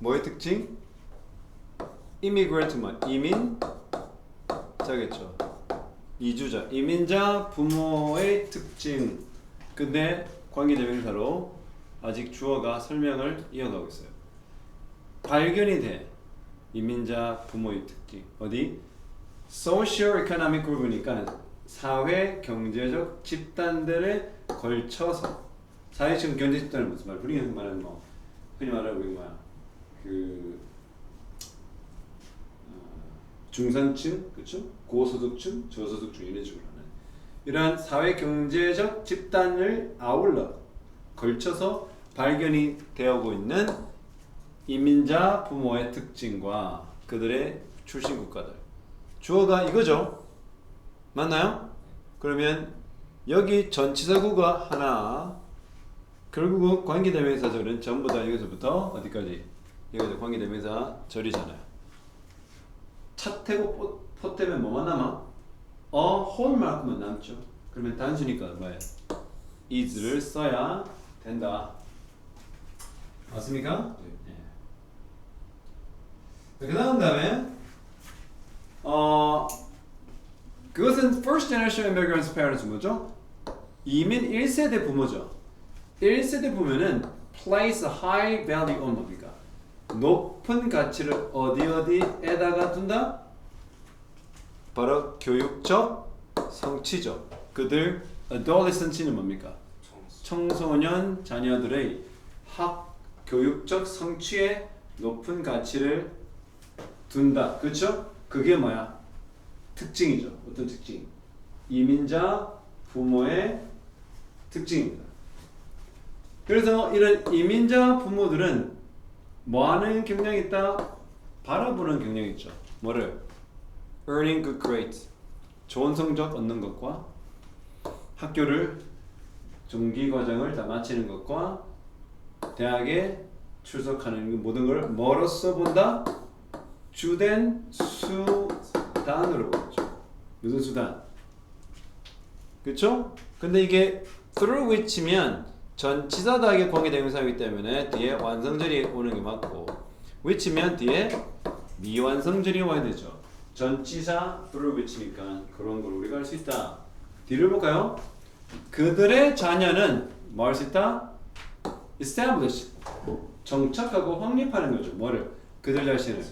뭐의 특징? immigrant 뭐 이민자겠죠. 이주자, 이민자 부모의 특징. 근데 관계대명사로 아직 주어가 설명을 이어가고 있어요. 발견이 돼. 이민자 부모의 특징. 어디? socio-economic group이니까 사회 경제적 집단들에 걸쳐서 사회적 경제 집단은 무슨 말? 흔히 말하는 뭐 흔히 말하는 우리 뭐야? 그 중산층, 그렇죠? 고소득층, 저소득층 이런 식으로 하는 이러한 사회 경제적 집단을 아울러 걸쳐서 발견이 되어오고 있는 이민자 부모의 특징과 그들의 출신 국가들. 주어가 이거죠. 맞나요? 그러면 여기 전치사구가 하나, 결국은 관계대명사절은 전부 다 여기서부터 어디까지? 여기서 관계대명사 절이잖아요. 차태고 포 때문에 뭐만 남아? 홀만큼만 남죠. 그러면 단수니까 뭐예요? is를 써야 된다. 맞습니까? 네. 그 다음에 그것은 first generation immigrants parents 뭐죠? 이민 1세대 부모죠. 1세대 부모는 place a high value on 뭡니까? 높은 가치를 어디에다가 둔다? 바로 교육적 성취죠. 그들 adolescent는 뭡니까? 청소년 자녀들의 교육적 성취에 높은 가치를 둔다. 그렇죠? 그게 뭐야? 특징이죠. 어떤 특징? 이민자 부모의 특징입니다. 그래서 이런 이민자 부모들은 뭐하는 경향이 있다? 바라보는 경향이 있죠. 뭐를? Earning good grades. 좋은 성적 얻는 것과 학교를 정기 과정을 다 마치는 것과 대학에 출석하는 모든 걸 뭐로써 본다? 주된 수단으로 보죠. 무슨 수단? 그렇죠? 근데 이게 through which면 전치사다하게 관계대명사이기 때문에 뒤에 완성절이 오는 게 맞고 which면 뒤에 미완성절이 와야 되죠. 전치사 through which니까 그런 걸 우리가 할 수 있다. 뒤를 볼까요? 그들의 자녀는 뭐 할 수 있다? establish 정착하고 확립하는 거죠. 뭐를? 그들 자신을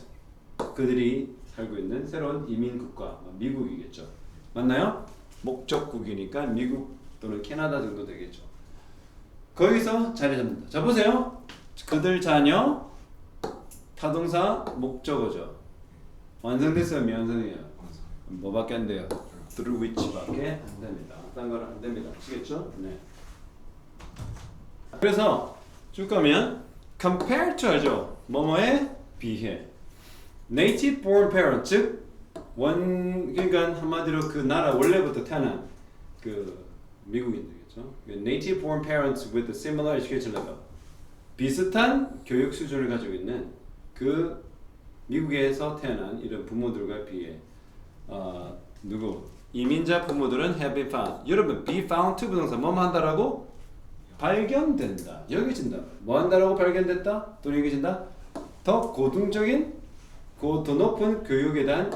그들이 살고 있는 새로운 이민국가 미국이겠죠. 맞나요? 목적국이니까 미국 또는 캐나다 정도 되겠죠. 거기서 자리 잡는다. 자 보세요. 그들 자녀 타동사 목적어죠. 완성됐어요? 미완성이에요? 뭐밖에 안 돼요? through which밖에 안 됩니다. 딴 거는 안 됩니다. 아시겠죠? 네. 그래서 쭉 가면 compare to 하죠. 뭐뭐에 비해. native born parent 즉 그러니까 한마디로 그 나라 원래부터 태어난 그 미국인들이겠죠. native born parents with a similar education level 비슷한 교육 수준을 가지고 있는 그 미국에서 태어난 이런 부모들과 비해 누구 이민자 부모들은 have been found. 여러분 be found to 부동사 뭐만 한다라고? 발견된다. 여겨진다. 뭐 한다라고 발견됐다? 또는 여겨진다? 더 고등적인 더 높은 교육에 대한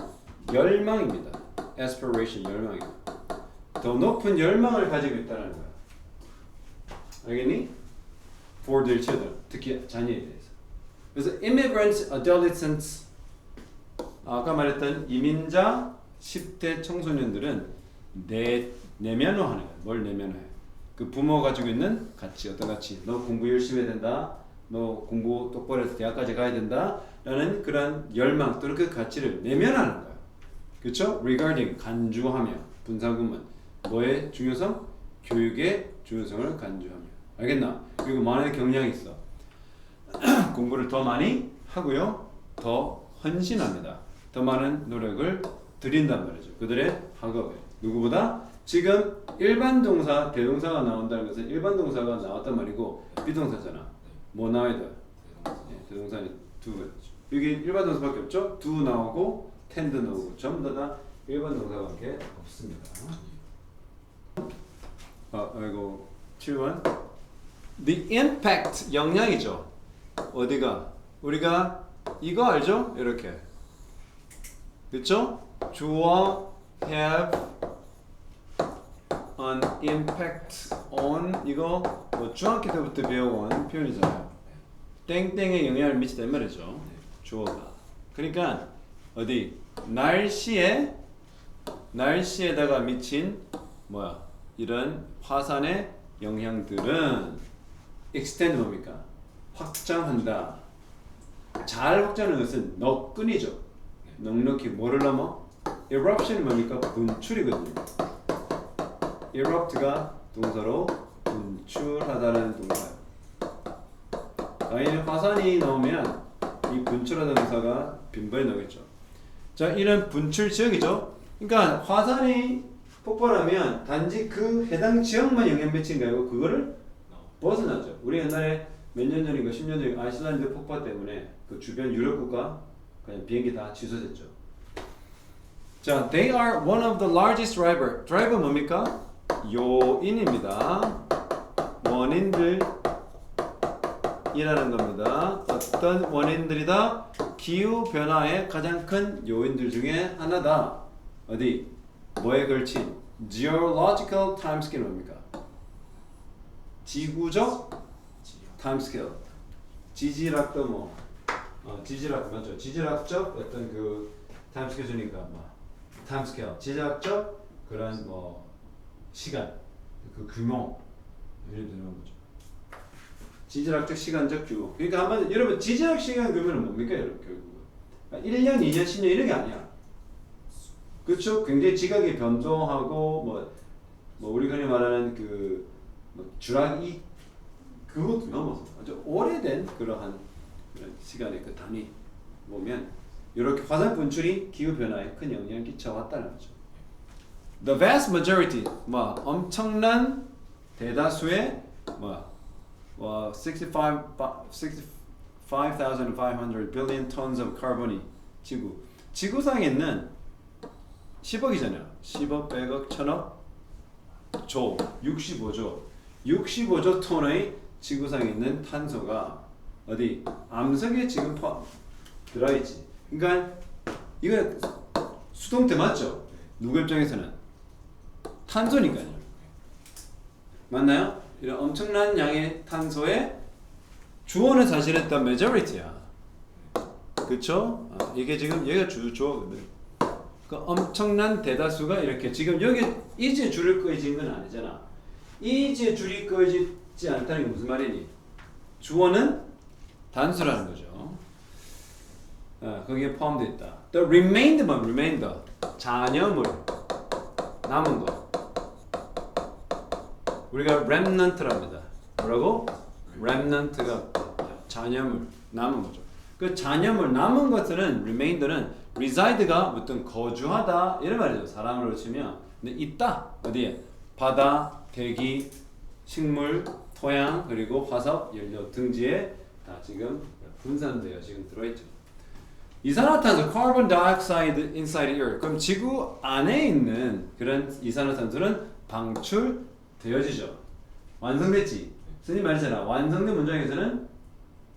열망입니다. aspiration 열망입니다. 더 높은 열망을 가지고 있다는 거야. 알겠니? for their children 특히 자녀에 대해서. 그래서 immigrants, adolescents 아까 말했던 이민자 10대 청소년들은 내면화하는 거야. 뭘 내면화해? 그 부모 가지고 있는 가치, 어떤 가치? 너 공부 열심히 해야 된다. 너 공부 똑바로 해서 대학까지 가야 된다. 라는 그런 열망 또는 그 가치를 내면화하는 거야. 그렇죠? regarding 간주하며 분사구문 뭐의 중요성? 교육의 중요성을 간주하며. 알겠나? 그리고 많은 경향이 있어. 공부를 더 많이 하고요. 더 헌신합니다. 더 많은 노력을 드린단 말이죠. 그들의 학업에. 누구보다? 지금 일반 동사, 대동사가 나온다는 것은 일반 동사가 나왔단 말이고 비동사잖아. 뭐 나와야 돼? 대동사는 do. 여기 일반 동사밖에 없죠? do 나오고 tend 나오고 전부 다 일반 동사밖에 없습니다. 아이고 7번 The impact 영향이죠. 어디가? 우리가 이거 알죠? 이렇게. 그쵸? 주어 have an impact on 이거 뭐 중학교 때부터 배워온 표현이잖아요. 땡땡에 영향을 미치다 이 말이죠. 주어가. 그러니까 어디 날씨에다가 미친 뭐야 이런 화산의 영향들은 extend 뭡니까? 확장한다. 잘 확장하는 것은 넉끈이죠. 넉넉히 뭐를 넘어? eruption이 뭡니까? 분출이거든요. erupt가 동사로 분출하다는 동사예요. 당연히 화산이 나오면 이 분출하다는 동사가 빈번히 나오겠죠. 자, 이런 분출 지역이죠. 그러니까 화산이 폭발하면 단지 그 해당 지역만 영향 미치는 게 아니고 그거를 벗어나죠. 우리 옛날에 몇 년 전인가 10년 전에 아이슬란드 폭발 때문에 그 주변 유럽 국가 그냥 비행기 다 취소됐죠. 자, they are one of the largest driver. driver 뭡니까? 요인입니다. 원인들이라는 겁니다. 어떤 원인들이다? 기후 변화의 가장 큰 요인들 중에 하나다. 어디? 뭐에 걸친? geological timescale 뭡니까? 지구적 timescale. 지질학도 뭐 지질학 맞죠? 지질학적 어떤 그 timescale이니까 뭐 timescale. 지질학적 그런 뭐 시간, 그 규모 이런 되는 거죠. 지질학적 시간적 규모. 그러니까 한번 여러분 지질학 시간 규모는 뭡니까 여러분 결국은? 1년, 2년, 10년 이런 게 아니야. 그렇죠? 굉장히 지각이 변동하고 뭐 우리가 흔히 말하는 그 뭐 주락이 그것도 넘어서 아주 오래된 그러한 시간의 그 단위 보면 이렇게 화산 분출이 기후 변화에 큰 영향을 끼쳐왔다는 거죠. The vast majority 뭐 엄청난 대다수의 뭐 65,500 billion tons of carbon이 지구상에 있는 10억이잖아요. 10억, 100억, 1000억, 조, 65조 톤의 지구상에 있는 탄소가 어디 암석에 지금 들어있지. 그러니까 이거 수동태 맞죠? 누구 입장에서는 탄소니까요. 맞나요? 이런 엄청난 양의 탄소의 주어는 사실은 the majority야. 그쵸? 이게 지금 얘가 주어거든. 그 엄청난 대다수가 이렇게 지금 여기 이제 줄을 꺼진 건 아니잖아. 이제 줄이 꺼지지 않다는 게 무슨 말이니? 주어는 단수라는 거죠. 거기에 포함되어 있다. The remainder, 잔여물, 남은 거. 우리가 remnant랍니다. 뭐라고? remnant가 잔여물, 남은 거죠. 그 잔여물, 남은 것들은 remainder는 reside가 어떤 거주하다 이런 말이죠. 사람으로 치면 근데 있다 어디에? 바다, 대기, 식물, 토양 그리고 화석, 연료 등지에 다 지금 분산되어 지금 들어있죠. 이산화탄소, carbon dioxide inside the earth. 그럼 지구 안에 있는 그런 이산화탄소는 방출되어지죠. 완성됐지. 스님 말했잖아. 완성된 문장에서는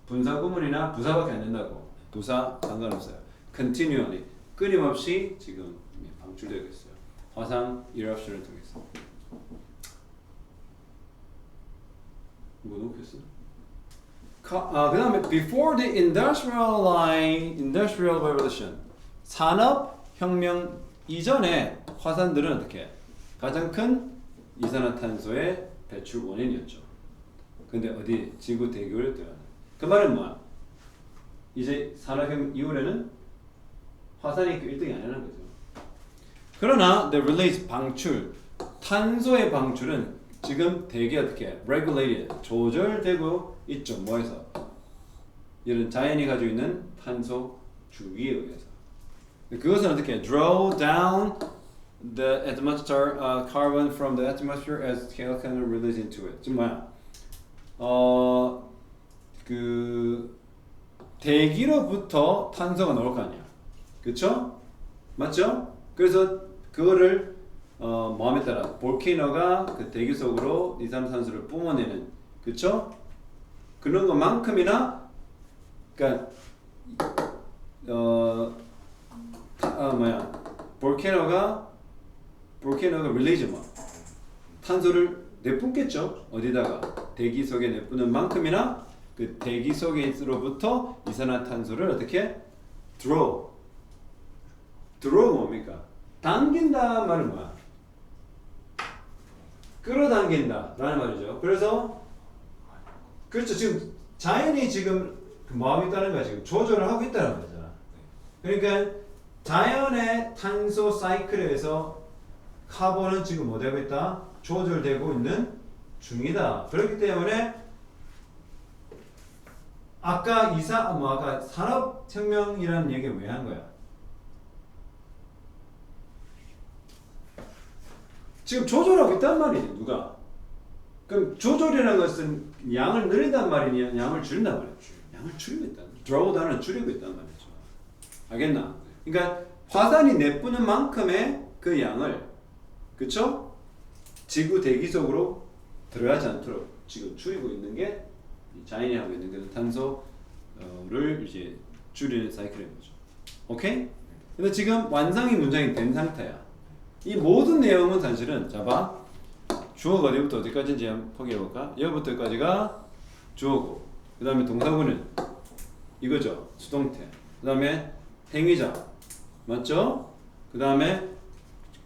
분사 구문이나 부사밖에 안 된다고. 부사 상관없어요. continually 끊임없이 지금 방출되고 있어요. 화산 eruption을 통해서. 뭐 놓겠어? 그 다음에 before the industrial revolution 산업혁명 이전에 화산들은 어떻게 가장 큰 이산화탄소의 배출 원인이었죠. 근데 어디 지구 대기를 떠나는 그 말은 뭐야? 이제 산업혁명 이후에는 화산이 그 1등이 아니라는 거죠. 그러나 the release 방출 탄소의 방출은 지금 되게 어떻게 regulated 조절되고 있죠. 뭐해서? 이런 자연이 가지고 있는 탄소 주기에 의해서. 그것은 어떻게 draw down the atmosphere carbon from the atmosphere as scale can release into it. 지금 뭐야? 그 대기로부터 탄소가 나올 거 아니야. 그쵸? 맞죠? 그래서 그거를 마음에 따라 볼케이노가 그 대기 속으로 이산화탄소를 뿜어내는 그쵸? 그런 것만큼이나 그러니까 볼케노가 릴리즈 뭐 탄소를 내뿜겠죠. 어디다가 대기 속에 내뿜는 만큼이나 그 대기 속에서로부터 이산화탄소를 어떻게 draw 뭡니까? 당긴다 말은 뭐야? 끌어당긴다 라는 말이죠. 그래서 그렇죠. 지금 자연이 지금 뭐 하고 있다는 거야? 지금 조절을 하고 있다는 거잖아. 그러니까 자연의 탄소 사이클에서 카본은 지금 뭐 되고 있다? 조절되고 있는 중이다. 그렇기 때문에 아까 아까 산업혁명이라는 얘기 왜 한 거야? 지금 조절하고 있단 말이지. 누가? 그럼 조절이라는 것은 양을 늘린단 말이냐, 양을 줄인단 말이지. 양을 줄이고 있다. drawdown은 줄이고 있단 말이죠. 알겠나? 그러니까 화산이 내뿜는 만큼의 그 양을, 그쵸? 지구 대기 속으로 들어가지 않도록 지금 줄이고 있는 게 자연이 하고 있는 그 탄소를 이제 줄이는 사이클인 거죠. 오케이? 근데 지금 완성이 문장이 된 상태야. 이 모든 내용은 사실은 봐. 주어가 어디부터 어디까지인지 한번 포기해볼까? 여기부터까지가 주어고, 그 다음에 동사구는 이거죠. 수동태. 그 다음에 행위자. 맞죠? 그 다음에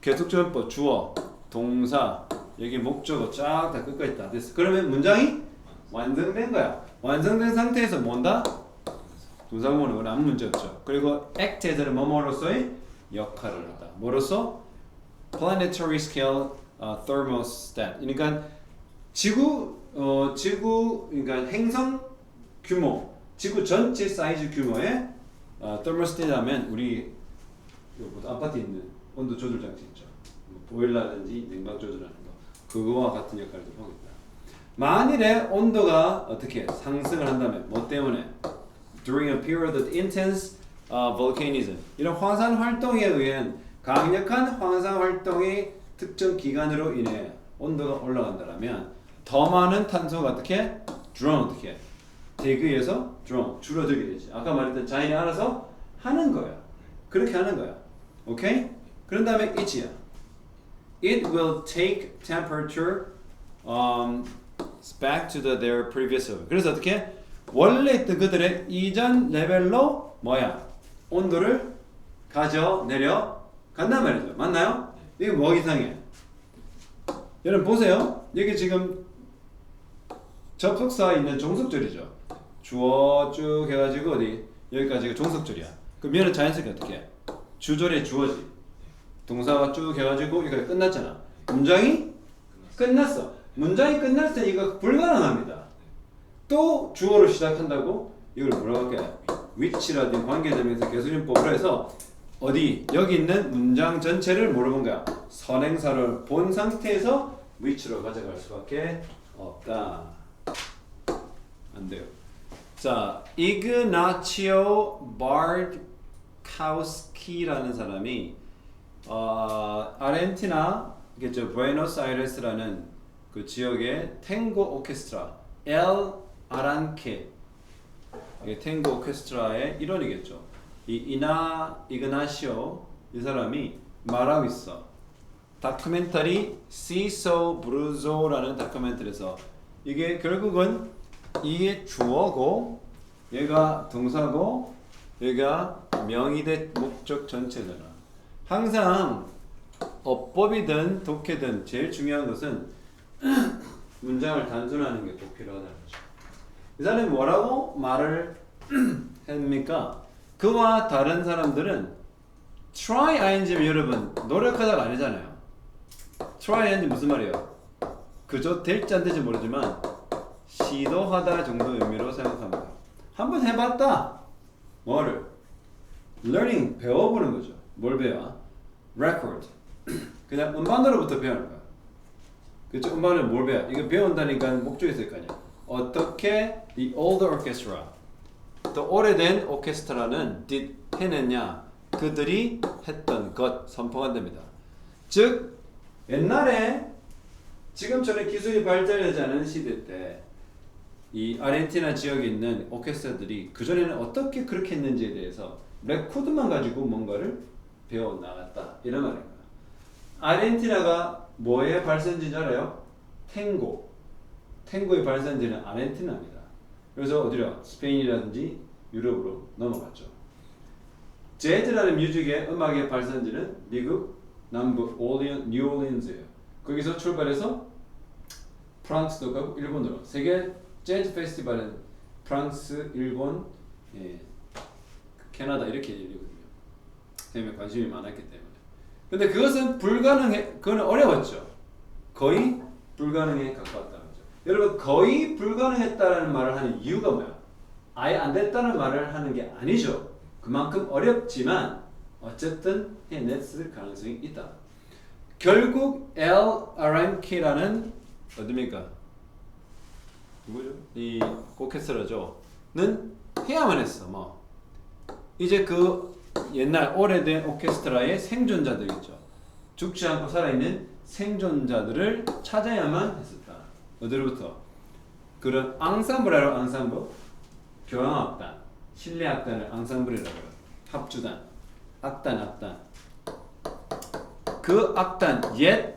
계속적용법 주어, 동사, 여기 목적어 쫙 다 끝까지 다 됐어. 그러면 문장이 완성된 거야. 완성된 상태에서 뭔다? 동사구문은 아무 문제 없죠. 그리고 act에서는 뭐뭐로서의 역할을 하다. 뭐로서? planetary scale thermostat. 그러니까 지구 그러니까 행성 규모, 지구 전체 사이즈 규모의 thermostat 하면 우리 아파트에 있는 온도 조절 장치 있죠. 보일러라든지 냉방 조절하는 거, 그거와 같은 역할을 좀 하고 있다. 만일에 온도가 어떻게 상승을 한다면 뭐 때문에? During a period of intense volcanism. 이런 화산 활동에 의한 강력한 화산 활동의 특정 기간으로 인해 온도가 올라간다면 더 많은 탄소가 어떻게? 어떻게? 대기에서 줄어들게 되지. 아까 말했던 자연이 알아서 하는 거야. 그렇게 하는 거야. 오케이? 그런 다음에 it이야. It will take temperature back to their previous level. 그래서 어떻게? 원래 있던 그들의 이전 레벨로 뭐야? 온도를 내려 간단 말이죠. 맞나요? 이게 뭐 이상해? 여러분 보세요. 여기 지금 접속사에 있는 종속절이죠. 주어 쭉 해가지고 어디 여기까지가 종속절이야. 그럼 얘는 자연스럽게 어떻게 해? 주절에 주어지. 동사가 쭉 해가지고 여기까지 끝났잖아. 문장이 끝났어. 문장이 끝날 때 이거 불가능합니다. 또 주어로 시작한다고? 이걸 뭐라고 할까요? which라든 관계대명사 계속용법으로 해서 어디 여기 있는 문장 전체를 물어본 거야. 선행사를 본 상태에서 which로 가져갈 수밖에 없다. 안 돼요. 자, 이그나치오 바르카우스키라는 사람이 아르헨티나겠죠. 부에노스아이레스라는 그 지역의 탱고 오케스트라 엘 아란케 탱고 오케스트라의 일원이겠죠. 이그나시오 이 사람이 말하고 있어. 다큐멘터리 시소 브루조라는 다큐멘터리에서 이게 결국은 이게 주어고 얘가 동사고 얘가 명의대 목적 전체잖아. 항상 어법이든 독해든 제일 중요한 것은 문장을 단순화하는 게 꼭 필요하다는 거죠. 이 사람이 뭐라고 말을 합니까? 그와 다른 사람들은 try ing면 여러분 노력하다가 아니잖아요. try ing 무슨 말이에요? 그저 될지 안 될지 모르지만 시도하다 정도 의미로 생각합니다. 한번 해봤다. 뭐를? learning 배워보는 거죠. 뭘 배워? record. 그냥 음반으로부터 배우는 거야. 그쵸? 음반을 뭘 배워? 이거 배운다니까 목적이 있을 거 아니야. 어떻게 the old orchestra 더 오래된 오케스트라는 해냈냐? 그들이 했던 것 선포한답니다. 즉 옛날에 지금처럼 기술이 발달하지 않은 시대 때 이 아르헨티나 지역에 있는 오케스트라들이 그전에는 어떻게 그렇게 했는지에 대해서 레코드만 가지고 뭔가를 배워 나갔다 이런 말입니다. 아르헨티나가 뭐의 발생지인지 알아요? 탱고. 탱고의 발생지는 아르헨티나입니다. 그래서 어디로? 스페인이라든지 유럽으로 넘어갔죠. 재즈라는 뮤직의 음악의 발생지는 미국 남부 뉴올리언즈예요. 거기서 출발해서 프랑스도 가고 일본으로 세계 재즈 페스티벌은 프랑스, 일본, 캐나다 이렇게 열리거든요. 때문에 관심이 많았기 때문에. 근데 그것은 그건 어려웠죠. 거의 불가능에 가까웠다는 거죠. 여러분 거의 불가능했다는 말을 하는 이유가 뭐야? 아예 안 됐다는 말을 하는 게 아니죠. 그만큼 어렵지만 어쨌든 해냈을 가능성이 있다. 결국 LRMK라는 어디입니까? 누구죠? 이 오케스트라죠. 는 해야만 했어. 뭐 이제 그 옛날 오래된 오케스트라의 생존자들 있죠. 죽지 않고 살아있는 생존자들을 찾아야만 했었다. 어디로부터? 그런 앙상블이라고 앙상블, 교향악단, 실내악단을 앙상블이라고 해요. 합주단, 악단. 그 악단, 옛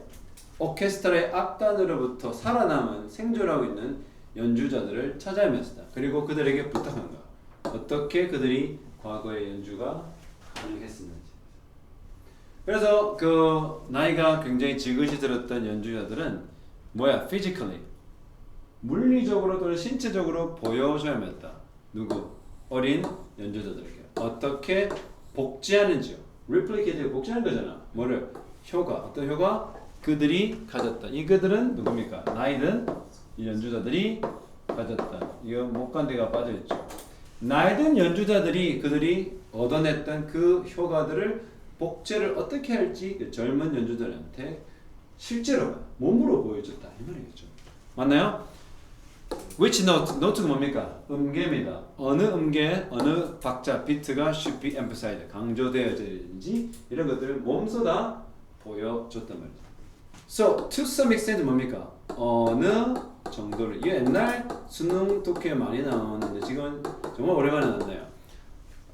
오케스트라의 악단으로부터 살아남은 생존하고 있는 연주자들을 찾아야만 했다. 그리고 그들에게 부탁한 거야. 어떻게 그들이 과거의 연주가 가능했었는지. 그래서 그 나이가 굉장히 지긋이 들었던 연주자들은 뭐야? physically 물리적으로 또는 신체적으로 보여줘야만 했다. 누구? 어린 연주자들에게 어떻게 복제하는지요. replicate 복제하는 거잖아. 뭐를? 효과. 어떤 효과? 그들이 가졌다. 이 그들은 누굽니까? 나이든 이 연주자들이 가졌다. 이거 목간대가 빠져있죠. 나이든 연주자들이 그들이 얻어냈던 그 효과들을 복제를 어떻게 할지 그 젊은 연주자들한테 실제로 몸으로 보여줬다 이 말이겠죠. 맞나요? Which note? note가 뭡니까? 음계입니다. 어느 음계, 어느 박자, 비트가 should be emphasized 강조되어야지 이런 것들을 몸소 다 보여줬단 말이죠. So to some extent 뭡니까? 어느 정도를 이 옛날 수능 독해에 많이 나오는데 지금 정말 오랜만에 나왔네요.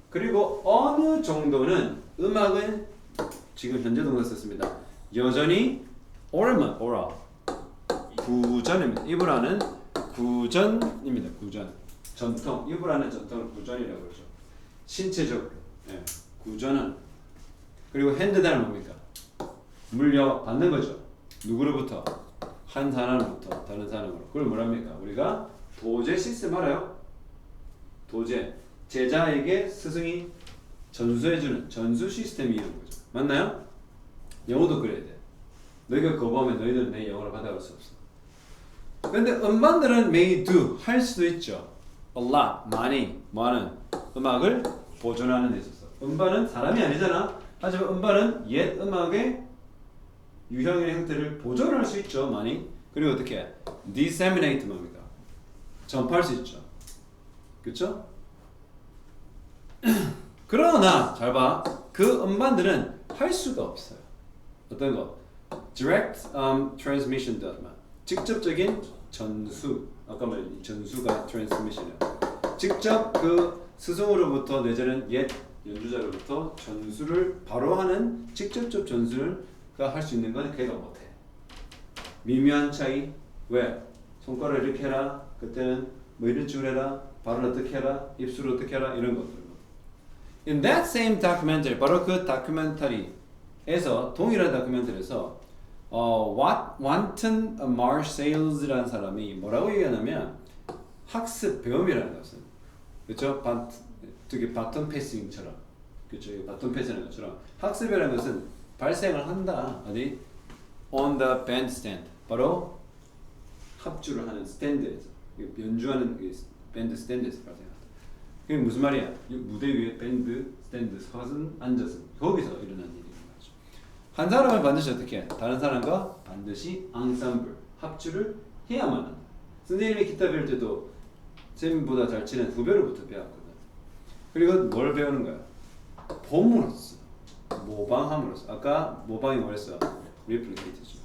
그리고 어느 정도는 음악은 지금 현재 동사 썼습니다. 여전히 오랜만 오라 구전입니다. 이브라는 구전입니다. 구전 전통 이브라는 전통을 구전이라고 그러죠. 신체적으로 구전은 그리고 핸드다는 뭡니까? 물려받는 거죠. 누구로부터? 한 사람으로부터 다른 사람으로. 그걸 뭐랍니까? 우리가 도제 시스템 알아요? 도제 제자에게 스승이 전수해주는 전수 시스템이 이런 거죠. 맞나요? 영어도 그래야 돼. 너희가 거부하면 너희들은 내 영어를 받아갈 수 없어. 근데 음반들은 may do 할 수도 있죠. a lot 많이 뭐하는 음악을 보존하는 데 있어서. 음반은 사람이 아니잖아. 하지만 음반은 옛 음악의 유형의 형태를 보존할 수 있죠. 많이. 그리고 어떻게 disseminate 뭡니까? 전파할 수 있죠. 그렇죠? 그러나 잘 봐. 그 음반들은 할 수가 없어요. 어떤 거? direct transmission does만. 직접적인 전수. 아까 말한 전수가 transmission이에요. 직접 그 스승으로부터 내지는 옛 연주자로부터 전수를 바로 하는 직접적 전수를 가 할 수 있는 건 걔가 못해. 미묘한 차이. 왜? 손가락 이렇게 해라. 그때는 뭐 이런 식으로 해라. 발을 어떻게 해라. 입술을 어떻게 해라. 이런 것들. In that same documentary, 바로 그 다큐멘터리에서 동일한 다큐멘터리에서 Wanton Marsails라는 사람이 뭐라고 얘기하냐면 학습 배움이라는 것은 그렇죠? 되게 바톤 패싱처럼 그렇죠? 바톤 패스하는 것처럼 학습이라는 것은 발생을 한다. 어디? On the bandstand. 바로 합주를 하는 스탠드에서 연주하는 밴드 스탠드에서 발생한다. 그게 무슨 말이야? 무대 위에 밴드 스탠드 서서 앉아서 거기서 일어나는 일인 거죠. 한 사람은 반드시 어떻게 해? 다른 사람과 반드시 앙상블 합주를 해야만 한다. 선생님이 기타 배울 때도 선생님보다 잘 치는 후배로부터 배웠거든. 그리고 뭘 배우는 거야? 봄으로써 모방함으로써. 아까 모방이 뭐랬어? 리플리케이트죠.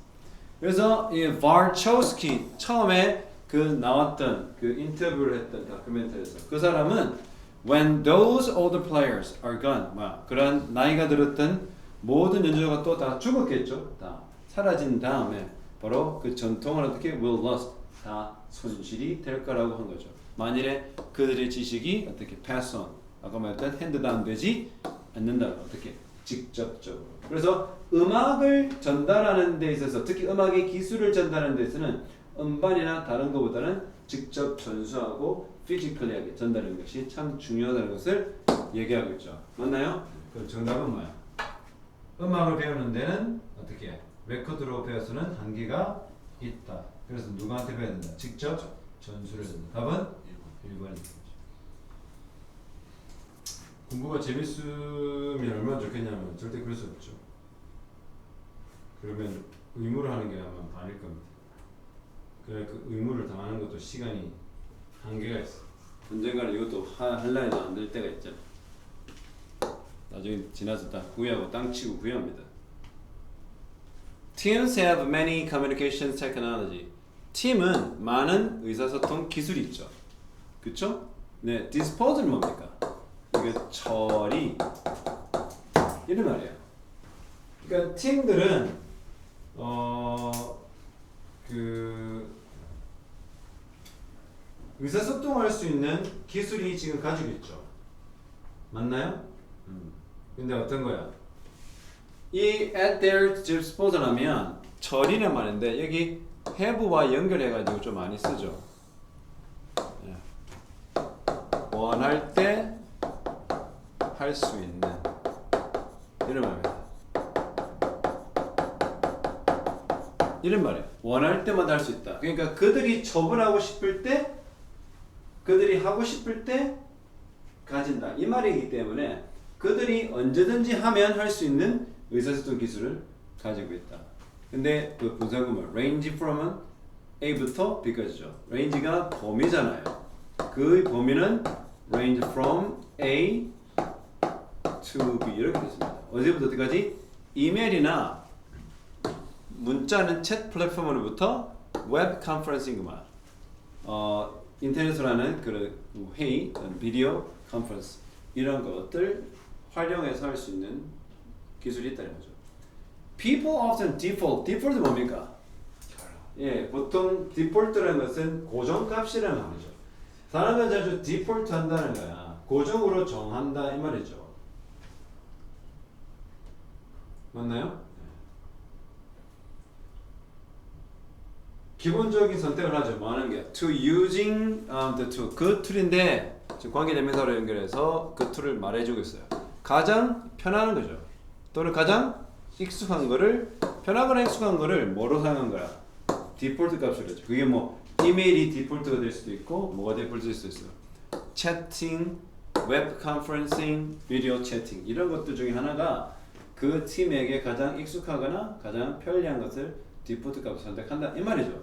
그래서 이 바르초스키 처음에 그 나왔던 그 인터뷰를 했던 다큐멘터리에서 그 사람은 When those older players are gone, 그런 나이가 들었던 모든 연주자가 또 다 죽었겠죠. 다 사라진 다음에 바로 그 전통을 어떻게 will lost 다 손실이 될 거라고 한 거죠. 만일에 그들의 지식이 어떻게 pass on, 아까 말했던 hand down 되지 않는다. 어떻게 직접적으로. 그래서 음악을 전달하는 데 있어서 특히 음악의 기술을 전달하는 데 있어서는 음반이나 다른 것보다는 직접 전수하고 피지컬리하게 전달하는 것이 참 중요하다는 것을 얘기하고 있죠. 맞나요? 그럼 정답은 뭐야? 음악을 배우는 데는 어떻게? 레코드로 배워서는 한계가 있다. 그래서 누구한테 배워야 된다? 직접 전수를 해야 된다. 답은 1번입니다. 공부가 재밌으면 얼마나 좋겠냐면 절대 그럴 수 없죠. 그러면 의무를 하는 게 아마 반일 겁니다. 그래 그 의무를 당하는 것도 시간이 한계가 있어. 언젠가는 이것도 할라해도 안 될 때가 있잖아. 나중에 지나서 다 후회하고 땅 치고 후회합니다. Teams have many communication technology. 팀은 많은 의사소통 기술이 있죠. 그쵸? 네, dispose는 뭡니까? 이게 처리 이런 말이에요. 그러니까 팀들은 그 의사소통할 수 있는 기술이 지금 가지고 있죠. 맞나요? 근데 어떤 거야? 이 at their disposal 하면 처리란 말인데 여기 have와 연결해가지고 좀 많이 쓰죠. 원할 때 할 수 있는 이런 말입니다. 이런 말이에요. 원할 때마다 할 수 있다. 그러니까 그들이 처분하고 싶을 때, 그들이 하고 싶을 때 가진다. 이 말이기 때문에 그들이 언제든지 하면 할 수 있는 의사소통 기술을 가지고 있다. 근데 그 분사구문 range from은 A부터 B까지죠. range가 범위잖아요. 그 범위는 range from A to B 이렇게 됐습니다. 어디부터 어디까지? 이메일이나 문자는 챗 플랫폼으로부터 웹 컨퍼런싱만 인터넷으로 하는 그 회의, 비디오 컨퍼런스 이런 것들 활용해서 할 수 있는 기술이 있다는 거죠. People often default 뭡니까? 예, 보통 default라는 것은 고정값이라는 말이죠. 사람은 자주 default 한다는 거야. 고정으로 정한다 이 말이죠. 맞나요? 기본적인 선택을 하죠. 뭐 하는 게 to using the tool. 그 툴인데 지금 관계대명사로 연결해서 그 툴을 말해주고 있어요. 가장 편한 거죠. 또는 가장 익숙한 거를 편하거나 익숙한 거를 뭐로 사용한 거야? 디폴트 값으로 했죠. 그게 뭐 이메일이 디폴트가 될 수도 있고 뭐가 디폴트 될 수도 있어요. 채팅, 웹 컨퍼런싱, 비디오 채팅 이런 것들 중에 하나가 그 팀에게 가장 익숙하거나 가장 편리한 것을 디폴트 값을 선택한다 이 말이죠.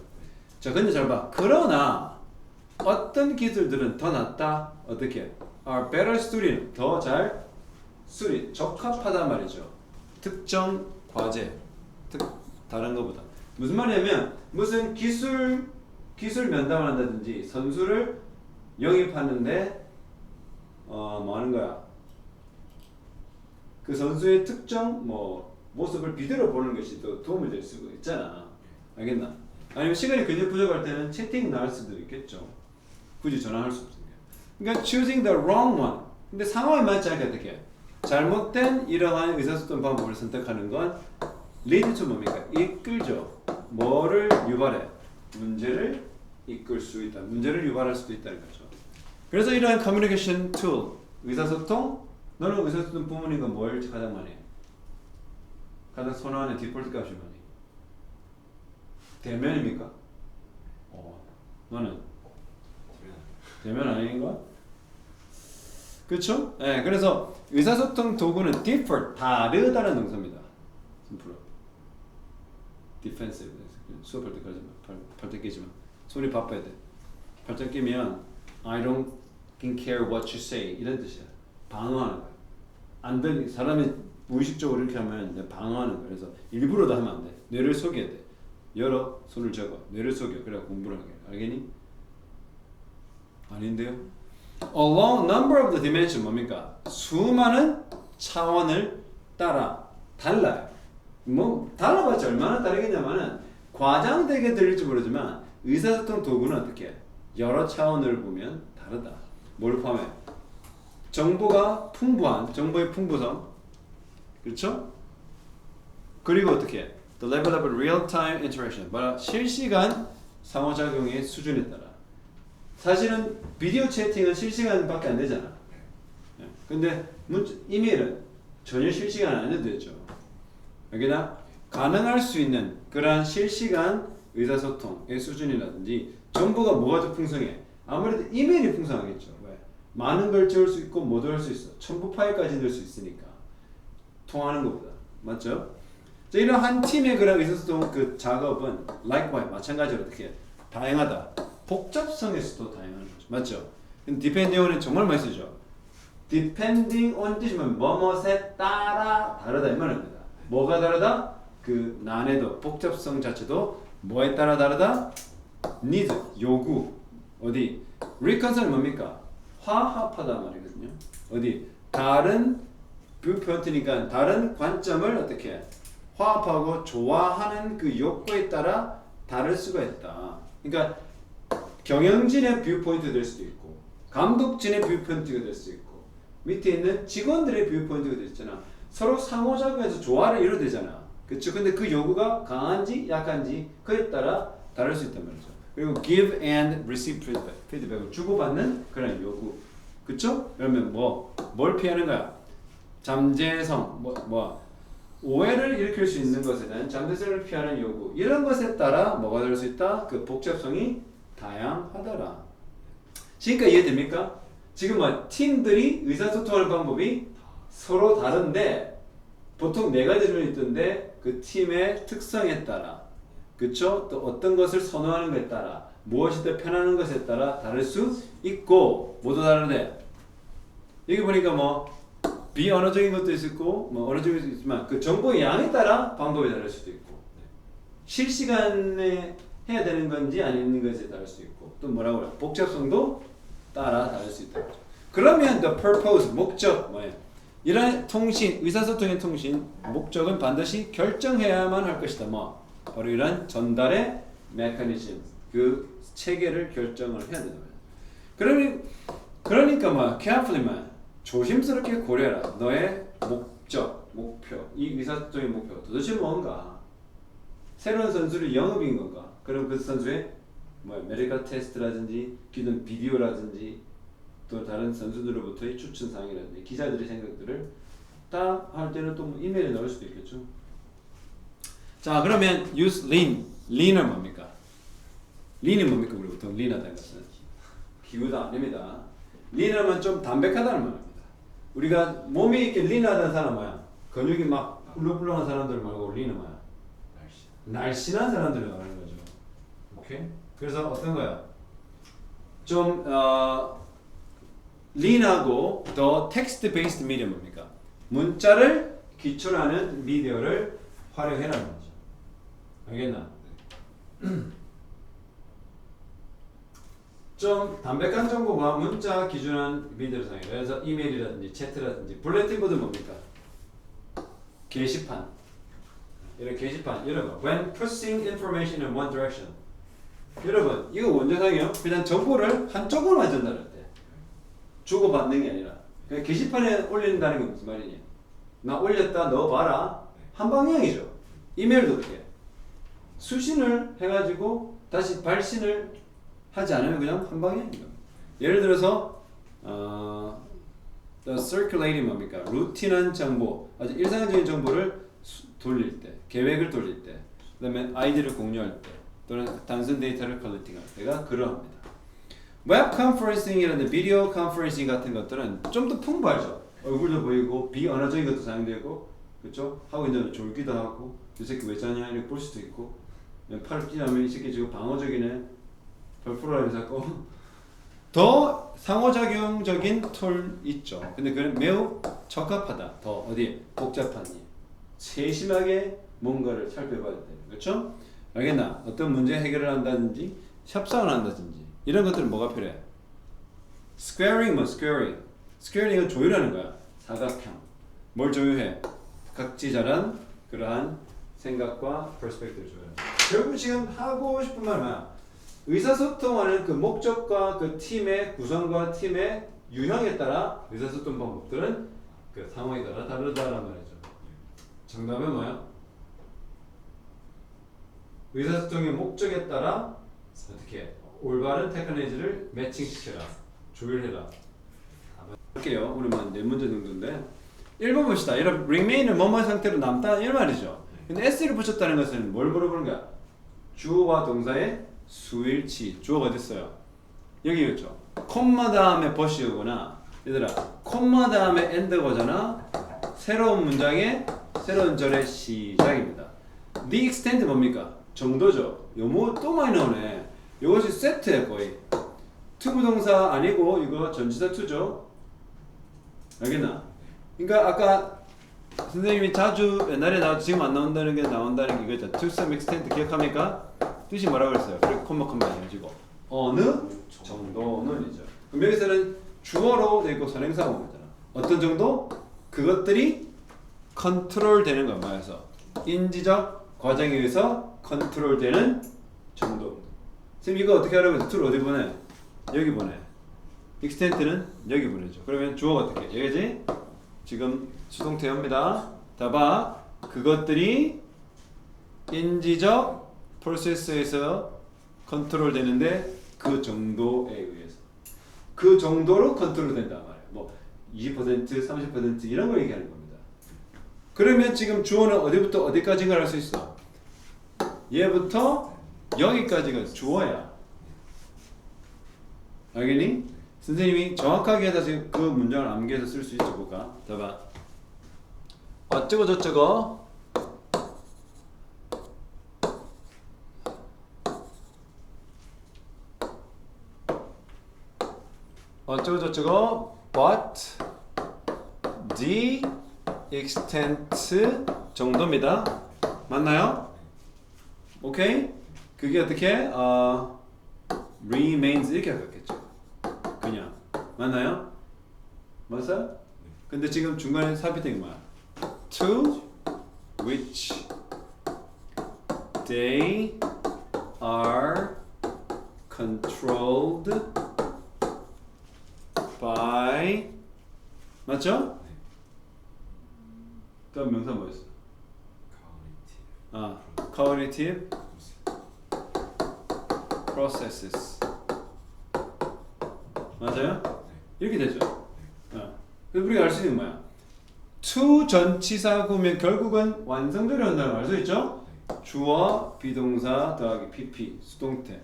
자, 근데 잘 봐. 그러나 어떤 기술들은 더 낫다. 어떻게? are better suited. 더 잘 수리, 적합하단 말이죠. 특정 과제, 다른 것보다. 무슨 말이냐면 무슨 기술 면담을 한다든지 선수를 영입하는데 뭐 하는 거야? 그 선수의 특정 뭐 모습을 비디오로 보는 것이 또 도움이 될 수가 있잖아. 알겠나? 아니면 시간이 굉장히 부족할 때는 채팅 나올 수도 있겠죠. 굳이 전화할 수 없으니까. 그러니까 choosing the wrong one. 근데 상황에 맞지 않게 어떻게? 잘못된 이러한 의사소통 방법을 선택하는 건 lead to 뭡니까? 이끌죠. 뭐를 유발해? 문제를 이끌 수 있다. 문제를 유발할 수도 있다는 거죠. 그래서 이러한 communication tool, 의사소통, 너는 의사소통 부문인 건 뭘 가장 많이 해? 가장 선호하는 디폴트 값이 뭐니? 대면입니까? 너는? 대면 아닌가? 그렇죠? 네, 그래서 의사소통 도구는 differ, 다르다는 동사입니다. 심플로. defensive. 수업할 때까지 팔짱 끼지만 손이 바빠야 돼. 팔짱 끼면 I don't care what you say 이런 뜻이야. 방어하는 거야. 안 되니 사람이 무의식적으로 이렇게 하면 방어하는 거야. 그래서 일부러도 하면 안 돼. 뇌를 속여야 돼. 열어 손을 접어 뇌를 속여. 그래야 공부를 하게. 알겠니? 아닌데요? along number of the dimension 뭡니까? 수많은 차원을 따라 달라요. 뭐 달라봤자 얼마나 다르겠냐면은 과장되게 들릴지 모르지만 의사소통 도구는 어떻게 여러 차원을 보면 다르다. 뭘 포함해? 정보가 풍부한 정보의 풍부성, 그렇죠? 그리고 어떻게? The level of real-time interaction, 뭐라 실시간 상호작용의 수준에 따라. 사실은 비디오 채팅은 실시간밖에 안 되잖아. 근데 이메일은 전혀 실시간 안 해도 되죠. 여기다 가능할 수 있는 그러한 실시간 의사소통의 수준이라든지 정보가 뭐가 더 풍성해? 아무래도 이메일이 풍성하겠죠. 왜? 많은 걸 지울 수 있고 모두 할 수 있어. 첨부 파일까지 넣을 수 있으니까 통하는 것보다. 맞죠? 자, 이런 한 팀의 그런 의사소통 그 작업은 likewise 마찬가지로 어떻게 다양하다. 복잡성에서도 다양한 거죠. 맞죠? depending on은 정말 많이 쓰죠. depending on 뜻이면 뭐뭐에 따라 다르다 이 말입니다. 뭐가 다르다? 그 난이도, 복잡성 자체도 뭐에 따라 다르다? need, 요구. 어디? reconcile 뭡니까? 화합하다 말이거든요. 어디? 다른 뷰포인트니까 다른 관점을 어떻게 화합하고 좋아하는 그 욕구에 따라 다를 수가 있다. 그러니까 경영진의 뷰포인트가 될 수도 있고 감독진의 뷰포인트가 될 수도 있고 밑에 있는 직원들의 뷰포인트가 될 수 있잖아. 서로 상호작용해서 조화를 이루어야 되잖아. 그쵸? 근데 그 요구가 강한지 약한지 그에 따라 다를 수 있단 말이죠. 그리고 give and receive feedback, 피드백을 주고받는 그런 요구. 그쵸? 그러면 뭘 피하는 거야? 잠재성, 오해를 일으킬 수 있는 것에 대한 잠재성을 피하는 요구. 이런 것에 따라 뭐가 될 수 있다? 그 복잡성이 다양하더라. 지금까지 이해됩니까? 지금 팀들이 의사소통하는 방법이 서로 다른데 보통 네 가지 종류 있던데 그 팀의 특성에 따라 그쵸? 또 어떤 것을 선호하는 것에 따라 무엇이 더 편하는 것에 따라 다를 수 있고 모두 다른데 여기 보니까 비언어적인 것도 있고 언어적인 것도 있지만 그 정보의 양에 따라 방법이 다를 수도 있고 실시간에 해야 되는 건지 아닌 것에 따를 수 있고 또 뭐라고 그래? 복잡성도 따라 다를 수 있다. 그러면 the purpose, 목적 뭐예요? 이런 통신, 의사소통의 통신 목적은 반드시 결정해야만 할 것이다. 바로 이런 전달의 메커니즘, 그 체계를 결정을 해야 된다. 그러니까 carefully 조심스럽게 고려해라. 너의 목적, 목표, 이 의사소통의 목표 도대체 뭔가? 새로운 선수를 영업인 건가? 그럼 그 선수의 메디컬 테스트라든지 기존 비디오라든지 또 다른 선수들로부터의 추천 사항이라든지 기자들의 생각들을 딱 할 때는 또 이메일에 넣을 수도 있겠죠. 자, 그러면 use lean. lean은 뭡니까? lean은 뭡니까? 우리 보통 lean하다는 것은 기우다 아닙니다. lean하면 좀 담백하다는 말입니다. 우리가 몸이 이렇게 lean하다는 사람 뭐야? 근육이 막 울렁울렁한 사람들 말고 lean은 뭐야? 날씬한 사람들을 말하는 거죠. 오케이? 그래서 어떤 거야? 좀 lean하고 더 텍스트 베이스드 미디어 뭡니까? 문자를 기초로 하는 미디어를 활용해라는 거죠. 알겠나? 좀 담백한 정보가 문자 기준한 미디어를 사용해. 그래서 이메일이라든지 채트라든지 블레틴보드 뭡니까? 게시판. 이런 게시판 이런 거. When pushing information in one direction. 여러분 이거 원자상이요. 그냥 정보를 한쪽으로만 전달할 때 주고받는 게 아니라 그냥 게시판에 올린다는 게 무슨 말이냐? 나 올렸다 넣어봐라 한 방향이죠. 이메일도 그렇게 수신을 해가지고 다시 발신을 하지 않으면 그냥 한 방향이에요. 예를 들어서 the circulating 뭡니까? 루틴한 정보, 아주 일상적인 정보를 돌릴 때, 계획을 돌릴 때, 그다음에 아이디를 공유할 때, 또는 단순 데이터를 컬렉팅할 때가 그러합니다. 웹 컨퍼런싱이라는 비디오 컨퍼런싱 같은 것들은 좀 더 풍부하죠. 얼굴도 보이고 비언어적인 것도 사용되고, 그렇죠? 하고 있는 졸기도 하고, 이 새끼 왜 자냐 이렇게 볼 수도 있고, 팔을 끼냐면 이 새끼 지금 방어적이네, 별프로라면서 자꾸 더 상호작용적인 툴 있죠. 근데 그는 매우 적합하다. 더 어디 복잡한 일, 세심하게 뭔가를 살펴봐야 돼요. 그렇죠? 알겠나? 어떤 문제 해결을 한다든지 협상을 한다든지 이런 것들은 뭐가 필요해? squaring 뭐 squaring. squaring은 조율하는 거야. 사각형. 뭘 조율해? 각지 자란 그러한 생각과 perspective를 조율하는 거야. 결국 지금 하고 싶은 말은 뭐야? 의사소통하는 그 목적과 그 팀의 구성과 팀의 유형에 따라 의사소통 방법들은 그 상황에 따라 다르다란 말이죠. 정답은 뭐야? 의사소통의 목적에 따라 어떻게 올바른 테크놀로지를 매칭시켜라, 조율해라. 할게요. 우리만 4문제 정도인데 1번 봅시다. 이런 remain은 뭐뭐 상태로 남다 이런 말이죠. 근데 s를 붙였다는 것은 뭘 물어보는 거야? 주어와 동사의 수일치. 주어가 어디 있어요? 여기 있죠. 콤마 다음에 버시 오거나 얘들아 콤마 다음에 end가 오잖아. 새로운 문장의 새로운 절의 시작입니다. The extent 뭡니까? 정도죠. 요거 또 많이 나오네. 이것이 세트야 거의. to 부동사 아니고 이거 전치사 to죠. 알겠나? 그러니까 아까 선생님이 자주 옛날에 나 지금 안 나온다는 게 나온다는 게 이거죠. To some extent 기억합니까? 뜻이 뭐라고 그랬어요? 그리고 콤마 해가지고 어느 정도는이죠. 그럼 여기서는 주어로 되고 선행사가 온 거잖아. 어떤 정도? 그것들이 컨트롤 되는 거 말해서 인지적 과정에 의해서 컨트롤 되는 정도. 선생님 이거 어떻게 하라고 해서 to를 어디 보내? 여기 보내. extent는 여기 보내죠. 그러면 주어가 어떻게? 여기지? 지금 수동태입니다. 봐봐. 그것들이 인지적 프로세스에서 컨트롤 되는데 그 정도에 의해서 그 정도로 컨트롤 된단 말이에요. 뭐 20%, 30% 이런 거 얘기하는 겁니다. 그러면 지금 주어는 어디부터 어디까지인가 할 수 있어? 얘부터 여기까지가 주어야. 알겠니? 선생님이 정확하게 해서 그 문장을 암기해서 쓸 수 있죠. 볼까? 봐봐. 어쩌고 저쩌고 어쩌고 저쩌고 but the extent 정도입니다. 맞나요? 오케이? 그게 어떻게? remains 이렇게 하겠죠. 그냥 맞나요? 맞아? 근데 지금 중간에 삽입된 게 뭐야? To which they are controlled by 맞죠? 다음 명사 뭐였어? cognitive processes 맞아요? 이렇게 되죠. 그래서 우리가 알 수 있는 게 뭐야? to 전치사구면 결국은 완성절이 온다는 걸 알 수 있죠? 주어, 비동사 더하기 pp, 수동태.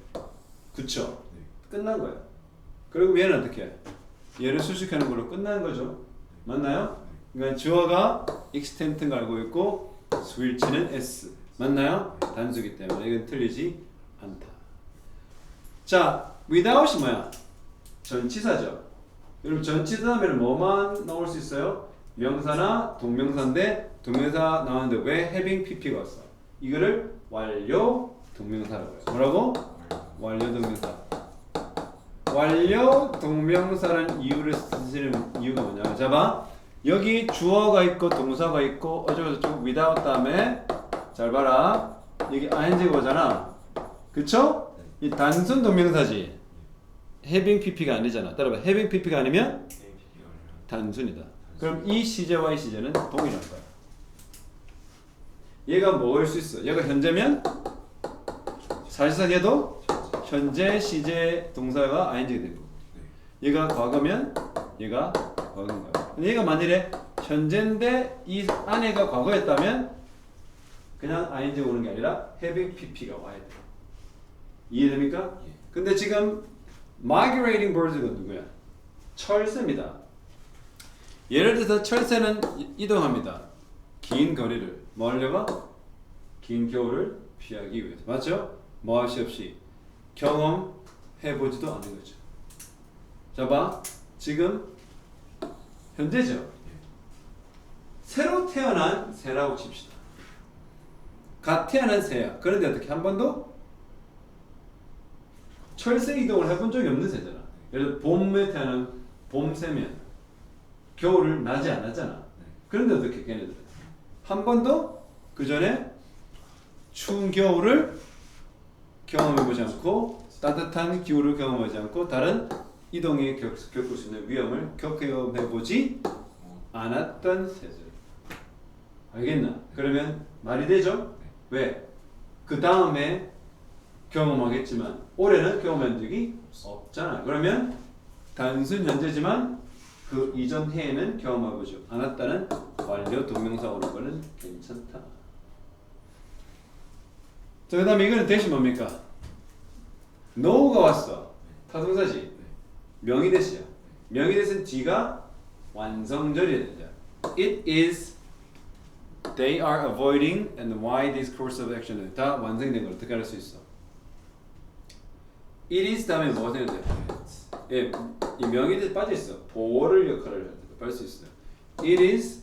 그쵸? 끝난 거예요. 그리고 얘는 어떻게 해? 얘를 수식하는 걸로 끝나는 거죠. 맞나요? 그러니까 주어가 extent인 걸 알고 있고 수일치는 s. 맞나요? 단수기 때문에 이건 틀리지 않다. 자, without이 뭐야? 전치사죠. 여러분 전치사 하면 뭐만 나올 수 있어요? 명사나 동명사인데 동명사 나왔는데 왜 having pp가 왔어? 이거를 완료 동명사라고 해요. 뭐라고? 완료 동명사. 완료 동명사라는 이유를 쓰시는 이유가 뭐냐면 자 여기 주어가 있고 동사가 있고 어쩌고저쩌고 without 다음에 잘 봐라 여기 ing가 오잖아. 그쵸? 이 단순 동명사지 having pp가 아니잖아. 따라봐. having pp가 아니면 단순이다. 그럼 이 시제와 이 시제는 동일한 거야. 얘가 뭐일 수 있어? 얘가 현재면 사실상 얘도 현재 시제 동사가 ing가 되고 얘가 과거면 얘가 과거인 거야. 얘가 만일에 현재인데 이 안에가 과거였다면 그냥 ing 오는 게 아니라 having pp가 와야 돼. 이해됩니까? 근데 지금 migrating birds가 누구야? 철새입니다. 예를 들어서 철새는 이동합니다. 긴 거리를 뭐 하려고? 긴 겨울을 피하기 위해서. 맞죠? 뭐 할 수 없이 경험해보지도 않은 거죠. 자 봐. 지금 현재죠. 새로 태어난 새라고 칩시다. 갓 태어난 새야. 그런데 어떻게 한 번도 철새 이동을 해본 적이 없는 새잖아. 예를 들어 봄에 태어난 봄새면 겨울을 나지 않았잖아. 그런데 어떻게 걔네들 한 번도 그 전에 추운 겨울을 경험해보지 않고 따뜻한 겨울을 경험하지 않고 다른 이동에 겪을 수 있는 위험을 경험해보지 않았던 새들. 알겠나? 그러면 말이 되죠? 왜? 그 다음에 경험하겠지만 올해는 경험한 적이 없잖아. 그러면 단순 현재지만 그 이전 해에는 경험해보지 않았다는 완료 동명사 오는 거는 괜찮다. 자, 그 다음에 이거는 대신 뭡니까? know가 왔어. 타동사지. 명의대시야. 명의대신 뒤가 완성절이야 되죠. It is, they are avoiding, and why this course of action. 다 완성된 걸 어떻게 할 수 있어? It is 다음에 뭐가 되는데? 예, 이 명의대시 빠져있어. 보호를 역할을 할 수 있어요. It is,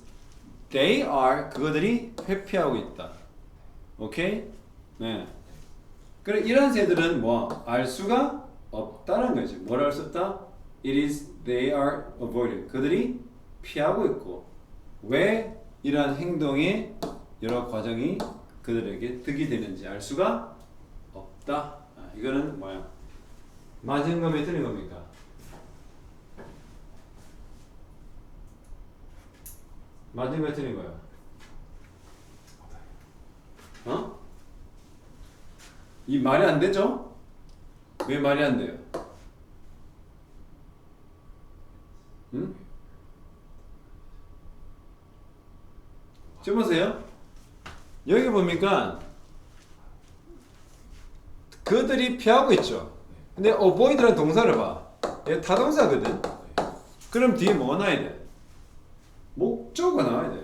they are, 그거들이 회피하고 있다. 오케이? 네. 그래 이런 새들은 뭐 알 수가 없다는 거지. 뭘 알 수 없다? It is, they are avoiding. 그들이 피하고 있고 왜 이러한 행동의 여러 과정이 그들에게 득이 되는지 알 수가 없다. 이거는 뭐야? 맞은 겁니까? 틀린 겁니까? 맞은 거 틀린 거야? 어? 이 말이 안 되죠? 왜 말이 안 돼요? 응? 좀 보세요. 여기 보니까 그들이 피하고 있죠. 근데 avoid라는 동사를 봐. 얘 타동사거든. 그럼 뒤에 뭐가 나와야 돼? 목적어가 나와야 돼.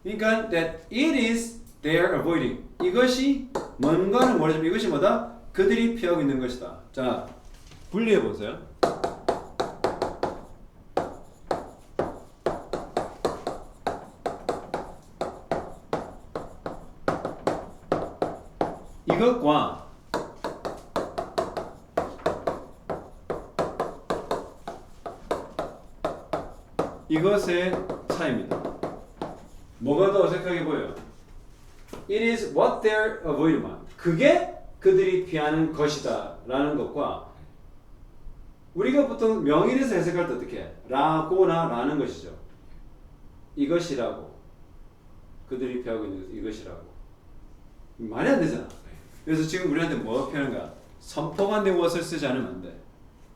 그러니까 that it is they are avoiding. 이것이 뭔가는 모르지만 이것이 뭐다? 그들이 피하고 있는 것이다. 자, 분리해 보세요. 이것과 이것의 차이입니다. 뭐가 더 어색하게 보여요? It is what they're avoiding. 그게 그들이 피하는 것이다 라는 것과 우리가 보통 명의에서 해석할 때 어떻게 해? 라고나 라는 것이죠. 이것이라고. 그들이 피하고 있는 것은 이것이라고. 말이 안 되잖아. 그래서 지금 우리한테 뭐가 필요한가? 선포가 된 것을 쓰지 않으면 안 돼.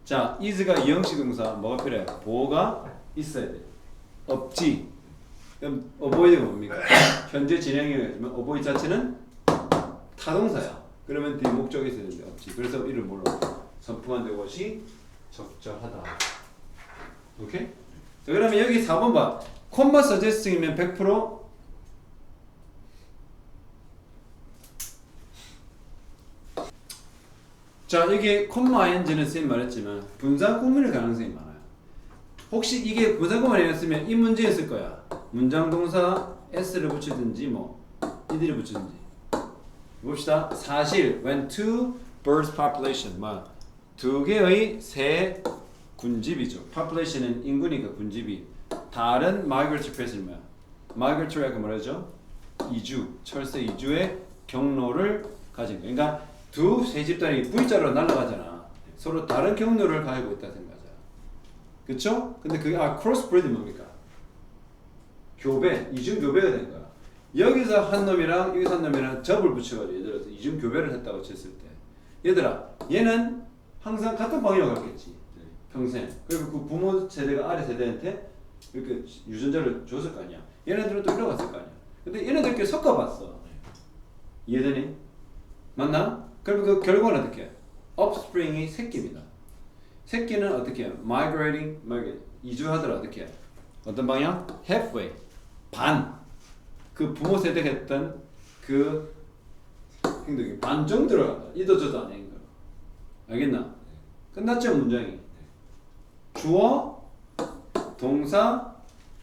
자, is가 이형식 동사 뭐가 필요해? 보호가 있어야 돼. 없지. 그럼 avoid가 뭡니까? 현재 진행형이지만 avoid 자체는 타동사야. 그러면 뒤에 목적이 있어야 되는데 없지. 그래서 이를 뭘로? 선포가 된 것이 적절하다. 오케이? 자, 그러면 여기 4번 봐. 콤마 suggesting이면 100% 자, 이게 콤마 ing는 쌤 말했지만 분사 구문일 가능성이 많아요. 혹시 이게 분사 구문이었으면 이 문제였을 거야. 문장 동사 s를 붙이든지 뭐 이들이 붙이든지. 봅시다. 사실 when two birds population 두 개의 새 군집이죠. population은 인구니까 군집이 다른 migratory place는 뭐야? migratory가 뭐라죠? 이주, 철새 이주의 경로를 가진 거야. 그러니까 두 새 집단이 V자로 날아가잖아. 서로 다른 경로를 가지고 있다 생각하자. 그쵸? 근데 그게 crossbreed이 뭡니까? 교배, 이중 교배가 된 거야. 여기서 한 놈이랑 여기서 한 놈이랑 접을 붙여가지고 예를 들어서 이중 교배를 했다고 쳤을 때 얘들아 얘는 항상 같은 방향으로 갔겠지. 평생. 그리고 그 부모 세대가 아래 세대한테 이렇게 유전자를 줬을 거 아니야. 얘네들은 또 이러고 갔을 거 아니야. 근데 얘네들끼리 섞어봤어. 이해되니? 맞나? 그럼 그 결과는 어떻게 해? offspring이 새끼입니다. 새끼는 어떻게 해요? migrating, 이주하더라 어떻게 해? 어떤 방향? halfway, 반. 그 부모 세대가 했던 그 행동이 반 정도로 간다. 이도 저도 아닌 거. 알겠나? 끝났죠 문장이? 주어, 동사,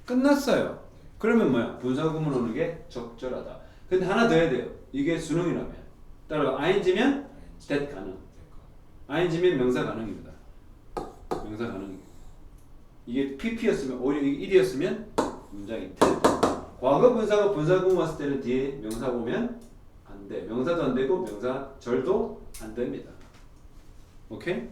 끝났어요. 그러면 뭐야? 분사 구문 오는 게 적절하다. 근데 하나 더 해야 돼요. 이게 수능이라면. 따라가 ing면 that 가능. ing면 명사 가능입니다. 명사 가능. 이게 PP였으면 오히려 이게 일이었으면 문장이 틀. 과거 분사가 분사구문 왔을 때는 뒤에 명사 보면 안 돼. 명사도 안 되고 명사 절도 안 됩니다. 오케이?